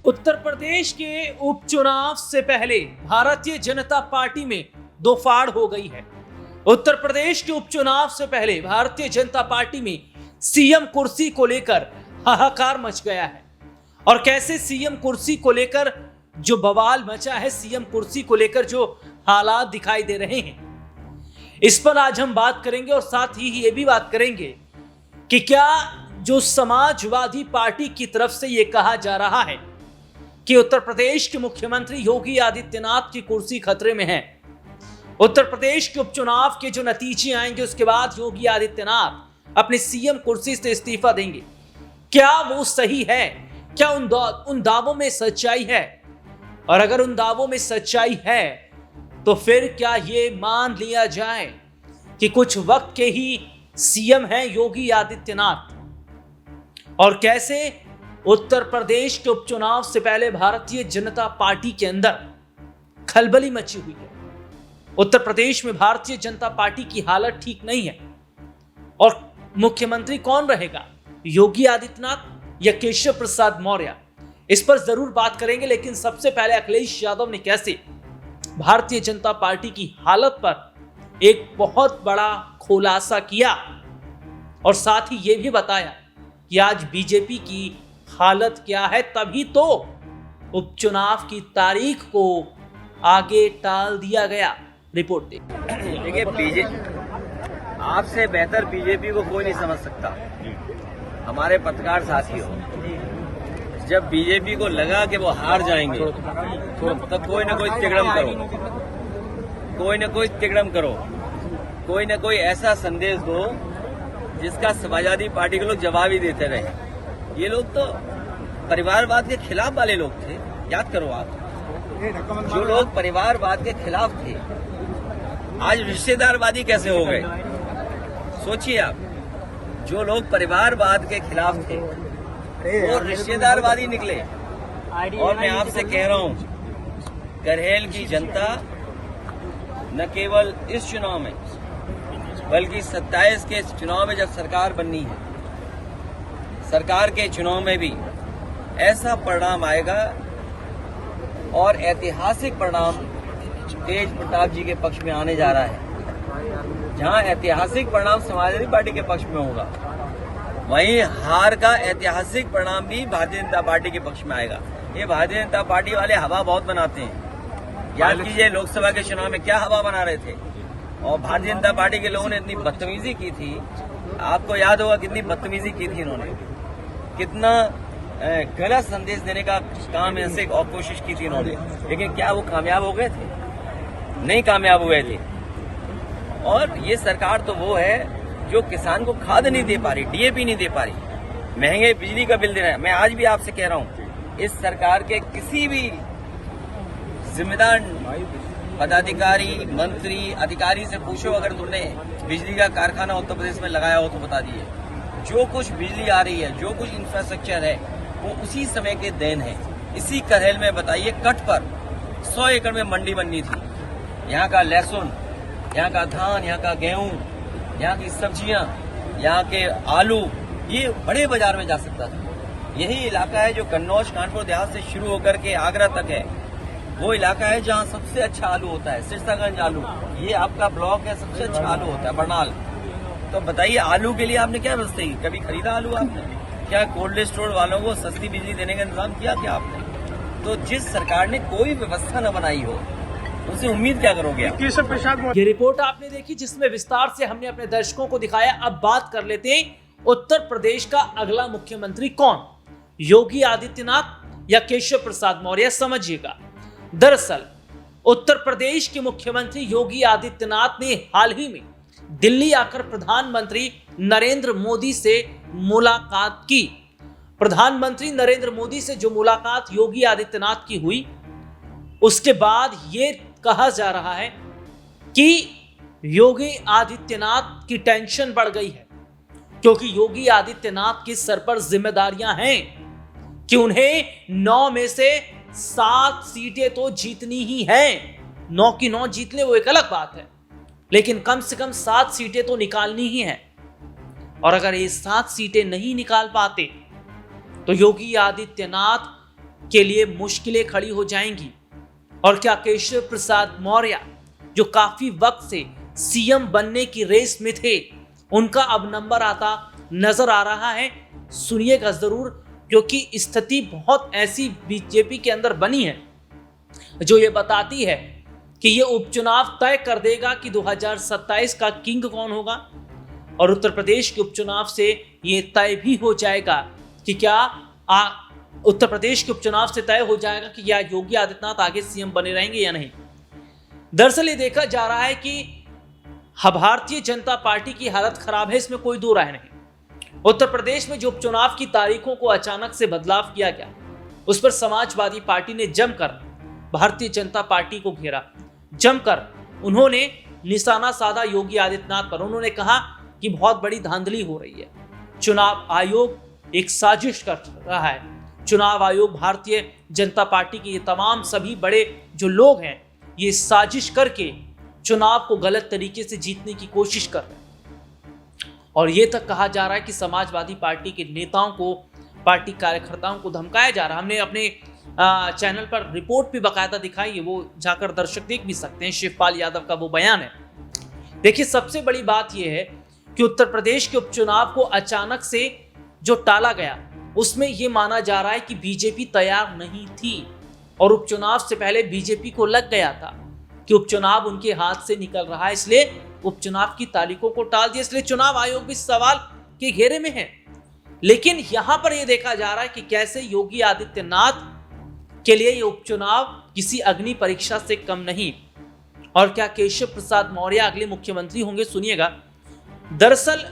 उत्तर प्रदेश के उपचुनाव से पहले भारतीय जनता पार्टी में दो फाड़ हो गई है। उत्तर प्रदेश के उपचुनाव से पहले भारतीय जनता पार्टी में सीएम कुर्सी को लेकर हाहाकार मच गया है। और कैसे सीएम कुर्सी को लेकर जो बवाल मचा है, सीएम कुर्सी को लेकर जो हालात दिखाई दे रहे हैं, इस पर आज हम बात करेंगे। और साथ ही ये भी बात करेंगे कि क्या जो समाजवादी पार्टी की तरफ से ये कहा जा रहा है कि उत्तर प्रदेश के मुख्यमंत्री योगी आदित्यनाथ की कुर्सी खतरे में है, उत्तर प्रदेश के उपचुनाव के जो नतीजे आएंगे उसके बाद योगी आदित्यनाथ अपनी सीएम कुर्सी से इस्तीफा देंगे, क्या वो सही है? क्या उन दावों में सच्चाई है? और अगर उन दावों में सच्चाई है तो फिर क्या ये मान लिया जाए कि कुछ वक्त के ही सीएम हैं योगी आदित्यनाथ? और कैसे उत्तर प्रदेश के उपचुनाव से पहले भारतीय जनता पार्टी के अंदर खलबली मची हुई है। उत्तर प्रदेश में भारतीय जनता पार्टी की हालत ठीक नहीं है। और मुख्यमंत्री कौन रहेगा, योगी आदित्यनाथ या केशव प्रसाद मौर्य? इस पर जरूर बात करेंगे, लेकिन सबसे पहले अखिलेश यादव ने कैसे भारतीय जनता पार्टी की हालत पर एक बहुत बड़ा खुलासा किया और साथ ही यह भी बताया कि आज बीजेपी की हालत क्या है। तभी तो उपचुनाव की तारीख को आगे टाल दिया गया। रिपोर्ट देखिए, आपसे बेहतर बीजेपी को कोई नहीं समझ सकता। हमारे पत्रकार साथियों, जब बीजेपी को लगा कि वो हार जाएंगे तो कोई ना कोई तिगड़म करो, कोई ना कोई ऐसा संदेश दो जिसका समाजवादी पार्टी के लोग जवाब ही देते रहे। ये लोग तो परिवारवाद के खिलाफ वाले लोग थे, याद करो आप। जो लोग परिवारवाद के खिलाफ थे आज रिश्तेदारवादी कैसे हो गए, सोचिए आप। जो लोग परिवारवाद के खिलाफ थे वो रिश्तेदारवादी निकले। और मैं आपसे कह रहा हूं, करहेल की जनता न केवल इस चुनाव में बल्कि 27 के चुनाव में जब सरकार बननी है, सरकार के चुनाव में भी ऐसा परिणाम आएगा और ऐतिहासिक परिणाम तेज प्रताप जी के पक्ष में आने जा रहा है। जहां ऐतिहासिक परिणाम समाजवादी पार्टी के पक्ष में होगा, वहीं हार का ऐतिहासिक परिणाम भी भारतीय जनता पार्टी के पक्ष में आएगा। ये भारतीय जनता पार्टी वाले हवा बहुत बनाते हैं। याद कीजिए, लोकसभा के चुनाव में क्या हवा बना रहे थे, और भारतीय जनता पार्टी के लोगों ने इतनी बदतमीजी की थी। आपको याद होगा कितनी बदतमीजी की थी इन्होंने, कितना गलत संदेश देने का काम ऐसे और कोशिश की थी इन्होंने। लेकिन क्या वो कामयाब हो गए थे? नहीं कामयाब हुए थे। और ये सरकार तो वो है जो किसान को खाद नहीं दे पा रही, डीएपी नहीं दे पा रही, महंगे बिजली का बिल दे रहा है। मैं आज भी आपसे कह रहा हूं, इस सरकार के किसी भी जिम्मेदार पदाधिकारी, मंत्री, अधिकारी से पूछो, अगर तुमने बिजली का कारखाना उत्तर प्रदेश में लगाया हो तो बता दिए। जो कुछ बिजली आ रही है, जो कुछ इंफ्रास्ट्रक्चर है, वो उसी समय के देन है। इसी करहेल में बताइए, कट पर 100 एकड़ में मंडी बननी थी। यहाँ का लहसुन, यहाँ का धान, यहाँ का गेहूं, यहाँ की सब्जियां, यहाँ के आलू, ये बड़े बाजार में जा सकता था। यही इलाका है जो कन्नौज कानपुर देहात से शुरू होकर के आगरा तक है। वो इलाका है जहाँ सबसे अच्छा आलू होता है, सिरसागंज आलू। ये आपका ब्लॉक है, सबसे अच्छा आलू होता है, बरनाल। तो बताइए, आलू के लिए आपने क्या व्यवस्था की? कभी खरीदा आलू आपने? क्या कोल्ड स्टोर वालों को सस्ती बिजली देने का इंतजाम किया क्या आपने? तो जिस सरकार ने कोई व्यवस्था न बनाई हो, उसे उम्मीद क्या करोगे आप? ये रिपोर्ट आपने देखी जिसमें विस्तार से हमने अपने दर्शकों को दिखाया। अब बात कर लेते हैं उत्तर प्रदेश का अगला मुख्यमंत्री कौन, योगी आदित्यनाथ या केशव प्रसाद मौर्य? समझिएगा, दरअसल उत्तर प्रदेश के मुख्यमंत्री योगी आदित्यनाथ ने हाल ही में दिल्ली आकर प्रधानमंत्री नरेंद्र मोदी से मुलाकात की। प्रधानमंत्री नरेंद्र मोदी से जो मुलाकात योगी आदित्यनाथ की हुई, उसके बाद यह कहा जा रहा है कि योगी आदित्यनाथ की टेंशन बढ़ गई है, क्योंकि योगी आदित्यनाथ के सर पर जिम्मेदारियां हैं कि उन्हें 9 में से 7 सीटें तो जीतनी ही हैं। 9 की 9 जीत ले वो एक अलग बात है, लेकिन कम से कम 7 सीटें तो निकालनी ही हैं। और अगर ये 7 सीटें नहीं निकाल पाते तो योगी आदित्यनाथ के लिए मुश्किलें खड़ी हो जाएंगी? और क्या केशव प्रसाद मौर्य जो काफी वक्त से सीएम बनने की रेस में थे, उनका अब नंबर आता नजर आ रहा है? सुनिएगा जरूर, क्योंकि स्थिति बहुत ऐसी बीजेपी के अंदर बनी है जो ये बताती है कि ये उपचुनाव तय कर देगा कि 2027 का किंग कौन होगा। और उत्तर प्रदेश के उपचुनाव से ये तय भी हो जाएगा कि क्या उत्तर प्रदेश के उपचुनाव से तय हो जाएगा कि क्या योगी आदित्यनाथ आगे सीएम बने रहेंगे या नहीं। दरअसल ये देखा जा रहा है कि भारतीय जनता पार्टी की हालत खराब है, इसमें कोई दो राय नहीं। उत्तर प्रदेश में जो उपचुनाव की तारीखों को अचानक से बदलाव किया गया, उस पर समाजवादी पार्टी ने जमकर भारतीय जनता पार्टी को घेरा। जमकर उन्होंने निशाना साधा योगी आदित्यनाथ पर। उन्होंने कहा कि बहुत बड़ी धांधली हो रही है, चुनाव आयोग एक साजिश कर रहा है, चुनाव आयोग भारतीय जनता पार्टी के ये तमाम सभी बड़े जो लोग हैं ये साजिश करके चुनाव को गलत तरीके से जीतने की कोशिश कर रहे हैं। और ये तक कहा जा रहा है कि समाजवादी पार्टी के नेताओं को, पार्टी कार्यकर्ताओं को धमकाया जा रहा है। हमने अपने चैनल पर रिपोर्ट भी बाकायदा दिखाई है, वो जाकर दर्शक देख भी सकते हैं। शिवपाल यादव का वो बयान है। देखिए, सबसे बड़ी बात यह है कि उत्तर प्रदेश के उपचुनाव को अचानक से जो टाला गया, उसमें यह माना जा रहा है कि बीजेपी तैयार नहीं थी और उपचुनाव से पहले बीजेपी को लग गया था कि उपचुनाव उनके हाथ से निकल रहा है, इसलिए उपचुनाव की तारीखों को टाल दिया। इसलिए चुनाव आयोग भी सवाल के घेरे में है। लेकिन यहां पर यह देखा जा रहा है कि कैसे योगी आदित्यनाथ के लिए यह उपचुनाव किसी अग्नि परीक्षा से कम नहीं। और क्या केशव प्रसाद मौर्य अगले मुख्यमंत्री होंगे? सुनिएगा। दरअसल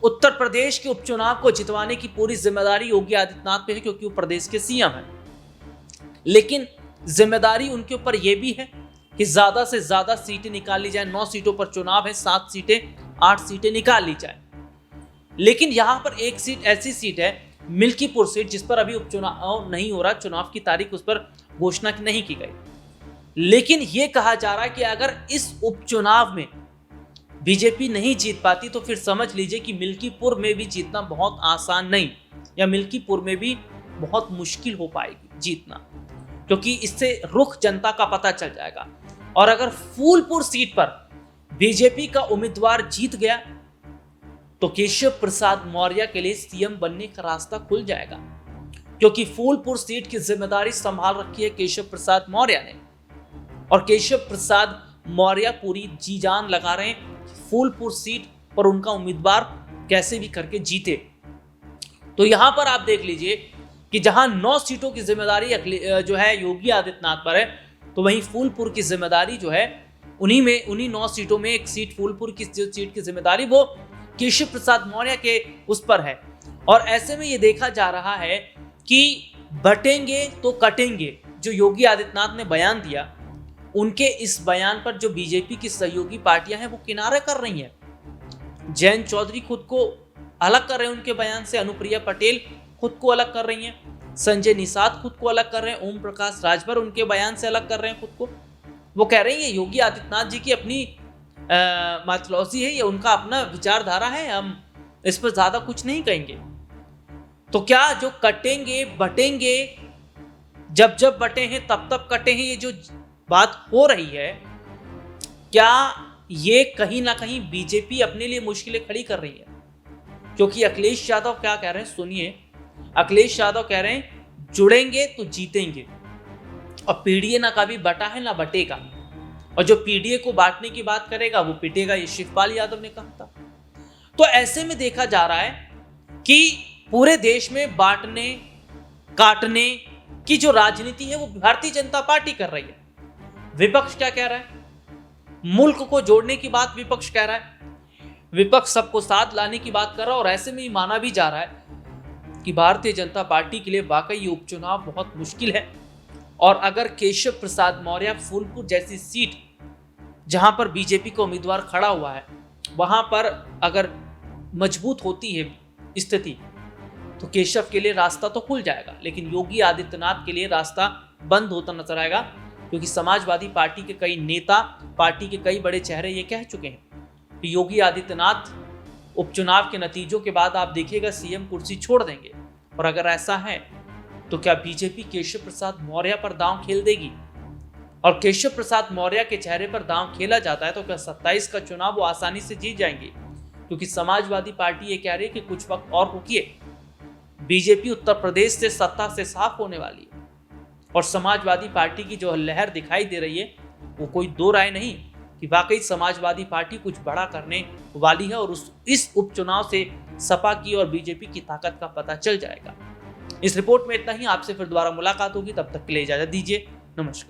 उत्तर प्रदेश के उपचुनाव को जितवाने की पूरी जिम्मेदारी योगी आदित्यनाथ पे है, क्योंकि वो प्रदेश के सीएम हैं। लेकिन जिम्मेदारी उनके ऊपर यह भी है कि ज्यादा से ज्यादा सीटें निकाल ली जाए। 9 सीटों पर चुनाव है, 7 सीटें 8 सीटें निकाल ली जाए। लेकिन यहां पर एक सीट ऐसी सीट है, मिल्कीपुर सीट, जिस पर अभी उपचुनाव नहीं हो रहा, चुनाव की तारीख उस पर घोषणा नहीं की गई। लेकिन यह कहा जा रहा है कि अगर इस उपचुनाव में बीजेपी नहीं जीत पाती तो फिर समझ लीजिए कि मिल्कीपुर में भी जीतना बहुत आसान नहीं, या मिल्कीपुर में भी बहुत मुश्किल हो पाएगी जीतना, क्योंकि इससे रुख जनता का पता चल जाएगा। और अगर फूलपुर सीट पर बीजेपी का उम्मीदवार जीत गया तो केशव प्रसाद मौर्य के लिए सीएम बनने का रास्ता खुल जाएगा, क्योंकि फूलपुर सीट की जिम्मेदारी संभाल रखी है केशव प्रसाद मौर्य ने। और केशव प्रसाद मौर्य पूरी जी जान लगा रहे हैं फूलपुर सीट पर उनका उम्मीदवार कैसे भी करके जीते। तो यहां पर आप देख लीजिए कि जहां 9 सीटों की जिम्मेदारी जो है योगी आदित्यनाथ पर है, तो वहीं फूलपुर की जिम्मेदारी जो है उन्हीं 9 सीटों में एक सीट, फूलपुर की सीट की जिम्मेदारी वो केशव प्रसाद मौर्य के उस पर है। और ऐसे में ये देखा जा रहा है कि बटेंगे तो कटेंगे, जो योगी आदित्यनाथ ने बयान दिया, उनके इस बयान पर जो बीजेपी की सहयोगी पार्टियां हैं वो किनारे कर रही हैं। जयंत चौधरी खुद को अलग कर रहे हैं उनके बयान से, अनुप्रिया पटेल खुद को अलग कर रही हैं, संजय निषाद खुद को अलग कर रहे हैं, ओम प्रकाश राजभर उनके बयान से अलग कर रहे हैं खुद को। वो कह रही है योगी आदित्यनाथ जी की अपनी मैथोलॉजी है, ये उनका अपना विचारधारा है, हम इस पर ज्यादा कुछ नहीं कहेंगे। तो क्या जो कटेंगे बटेंगे, जब जब बटे हैं तब तब कटे हैं, ये जो बात हो रही है, क्या ये कहीं ना कहीं बीजेपी अपने लिए मुश्किलें खड़ी कर रही है? क्योंकि अखिलेश यादव क्या कह रहे हैं, सुनिए। अखिलेश यादव कह रहे हैं जुड़ेंगे तो जीतेंगे, और पीडीए ना कभी बटा है ना बटेगा, और जो पीडीए को बांटने की बात करेगा वो पिटेगा, ये शिवपाल यादव ने कहा था। तो ऐसे में देखा जा रहा है कि पूरे देश में बांटने काटने की जो राजनीति है वो भारतीय जनता पार्टी कर रही है। विपक्ष क्या कह रहा है? मुल्क को जोड़ने की बात विपक्ष कह रहा है, विपक्ष सबको साथ लाने की बात कर रहा है। और ऐसे में माना भी जा रहा है कि भारतीय जनता पार्टी के लिए वाकई ये उपचुनाव बहुत मुश्किल है। और अगर केशव प्रसाद मौर्य फूलपुर जैसी सीट, जहां पर बीजेपी का उम्मीदवार खड़ा हुआ है, वहां पर अगर मजबूत होती है स्थिति, तो केशव के लिए रास्ता तो खुल जाएगा, लेकिन योगी आदित्यनाथ के लिए रास्ता बंद होता नजर आएगा, क्योंकि समाजवादी पार्टी के कई नेता, पार्टी के कई बड़े चेहरे ये कह चुके हैं कि योगी आदित्यनाथ उपचुनाव के नतीजों के बाद आप देखिएगा सीएम कुर्सी छोड़ देंगे। और अगर ऐसा है तो क्या बीजेपी केशव प्रसाद मौर्य पर दांव खेल देगी? और केशव प्रसाद मौर्य के चेहरे पर दांव खेला जाता है तो क्या 27 का चुनाव वो आसानी से जीत जाएंगे? क्योंकि समाजवादी पार्टी ये कह रही है कि कुछ वक्त और रुकिए, बीजेपी उत्तर प्रदेश से सत्ता से साफ होने वाली है। और समाजवादी पार्टी की जो लहर दिखाई दे रही है वो कोई दो राय नहीं कि वाकई समाजवादी पार्टी कुछ बड़ा करने वाली है, और इस उपचुनाव से सपा की और बीजेपी की ताकत का पता चल जाएगा। इस रिपोर्ट में इतना ही। आपसे फिर दोबारा मुलाकात होगी, तब तक के लिए इजाजत दीजिए। नमस्कार।